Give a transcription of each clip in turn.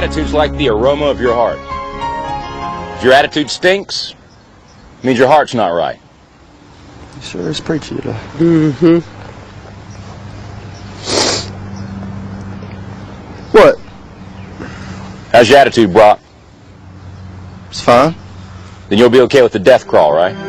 attitude's like the aroma of your heart. If your attitude stinks, it means your heart's not right. You sure is preachy today. Mm-hmm. What? How's your attitude, Brock? It's fine. Then you'll be okay with the death crawl, right? All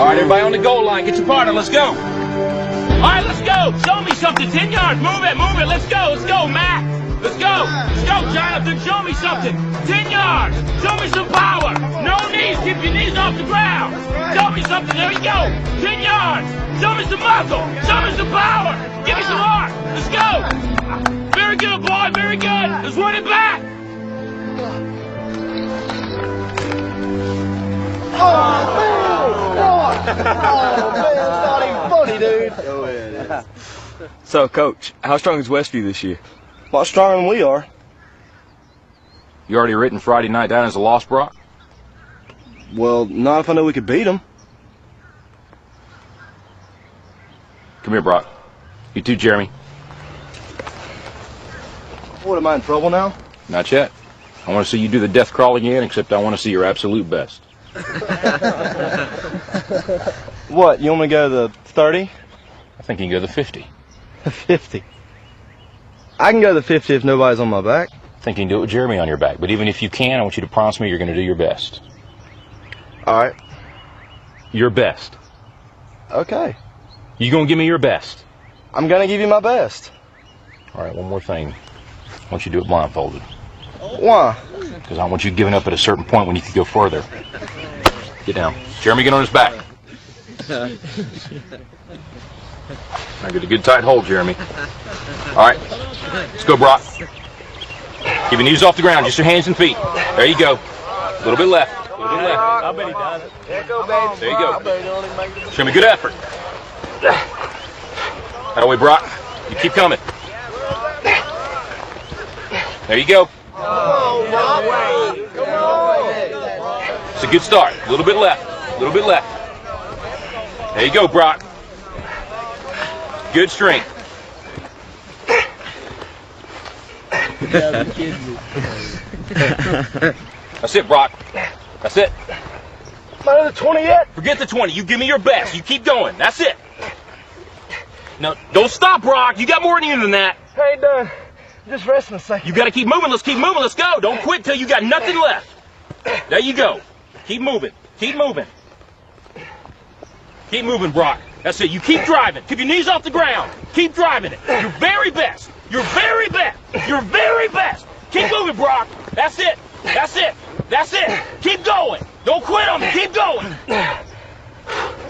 right, everybody on the goal line. Get your partner. Let's go. All right, let's go. Show me something. 10 yards. Move it. Move it. Let's go. Let's go, Matt. Let's go. Let's go, Jonathan. Show me something. 10 yards. Show me some power. No knees. Keep your knees off the ground. Show me something. There you go. 10 yards. Show me some muscle. Show me some power. Give me some heart. Let's go. Very good, boy. Very good. Let's run it back. So, Coach, how strong is Westview this year? A lot stronger than we are. You already written Friday night down as a loss, Brock? Well, not if I know we could beat them. Come here, Brock. You too, Jeremy. What, am I in trouble now? Not yet. I want to see you do the death crawl again, except I want to see your absolute best. What, you want me to go to the 30? I think you can go to the 50. 50. I can go to the 50 if nobody's on my back. I think you can do it with Jeremy on your back. But even if you can, I want you to promise me you're going to do your best. All right. Your best. Okay. You going to give me your best? I'm going to give you my best. All right, one more thing. I want you to do it blindfolded. Why? Because I want you giving up at a certain point when you can go further. Get down. Jeremy, get on his back. Now get a good tight hold, Jeremy. All right, let's go, Brock. Keep your knees off the ground, just your hands and feet. There you go. A little bit left. A little bit left. I bet he does it. There you go. Show me good effort. That way, Brock. You keep coming. There you go. It's a good start. A little bit left. A little bit left. There you go, Brock. Good strength. That's it, Brock. That's it. Not at the 20 yet? Forget the 20. You give me your best. You keep going. That's it. No, don't stop, Brock. You got more in you than that. I ain't done. Just resting a second. You got to keep moving. Let's keep moving. Let's go. Don't quit till you got nothing left. There you go. Keep moving. Keep moving. Keep moving, Brock. That's it. You keep driving. Keep your knees off the ground. Keep driving it. Your very best. Your very best. Your very best. Keep moving, Brock. That's it. That's it. That's it. Keep going. Don't quit on me. Keep going.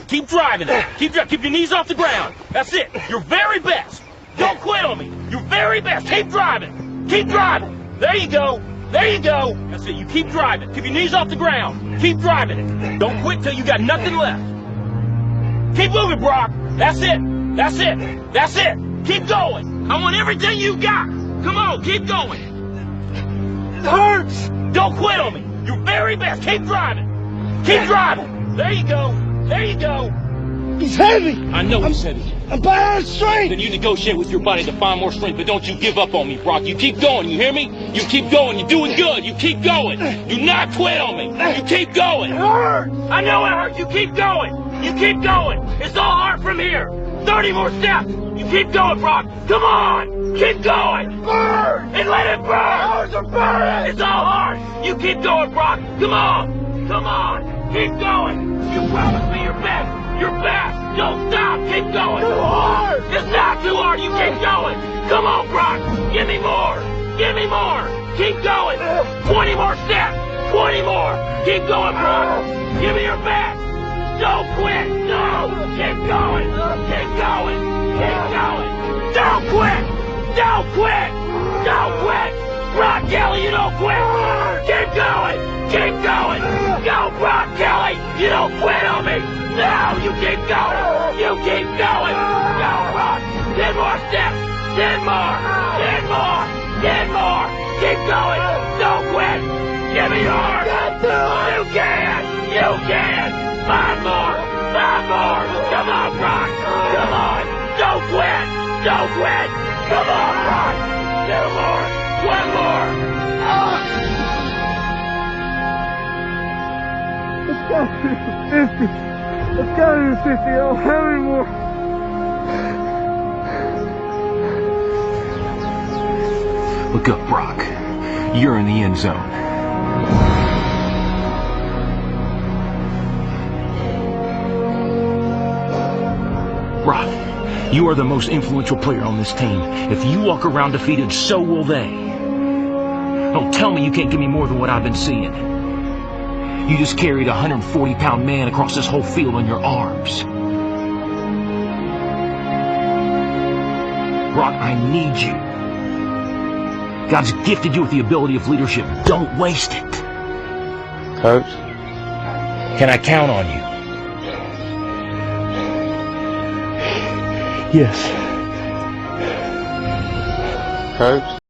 Keep driving it. Keep your knees off the ground. That's it. Your very best. Don't quit on me. Your very best. Keep driving. Keep driving. There you go. There you go. That's it. You keep driving. Keep your knees off the ground. Keep driving it. Don't quit till you got nothing left. Keep moving, Brock. That's it. That's it. That's it. Keep going. I want everything you got. Come on, keep going. It hurts. Don't quit on me. Your very best. Keep driving. Keep driving. There you go. There you go. He's heavy. I know he's heavy. I'm bad strength. Then you negotiate with your body to find more strength, but don't you give up on me, Brock. You keep going, you hear me? You keep going, you're doing good. You keep going. Do not quit on me. You keep going. It hurts. I know it hurts. You keep going. You keep going. It's all hard from here. 30 more steps. You keep going, Brock. Come on. Keep going. Burn. And let it burn. Ours are burning. It's all hard. You keep going, Brock. Come on. Come on. Keep going. You promised me your best. Your best. Don't stop. Keep going. Too hard. It's not too hard. You keep going. Come on, Brock. Give me more. Give me more. Keep going. 20 more steps. 20 more. Keep going, Brock. Give me your best. Don't quit. No. Keep going. Keep going. Keep going. Don't quit. Don't quit. Don't quit. Brock Kelly, you don't quit. Keep going. Keep going. Go, Brock Kelly. You don't quit on me. No, you keep going. You keep going. Go, Brock. 10 more steps. 10 more. 10 more. 10 more. Keep going. Don't quit. Give me yours. You can. You can. 5 more. 5 more. Come on, Brock. Come on. Don't quit. Don't quit. Come on, Brock. 2 more. One more! Let's go to 50. I don't have any more. Look up, Brock. You're in the end zone. Brock, you are the most influential player on this team. If you walk around defeated, so will they. Don't tell me you can't give me more than what I've been seeing. You just carried a 140-pound man across this whole field on your arms. Brock, I need you. God's gifted you with the ability of leadership. Don't waste it. Coach? Can I count on you? Yes. Coach?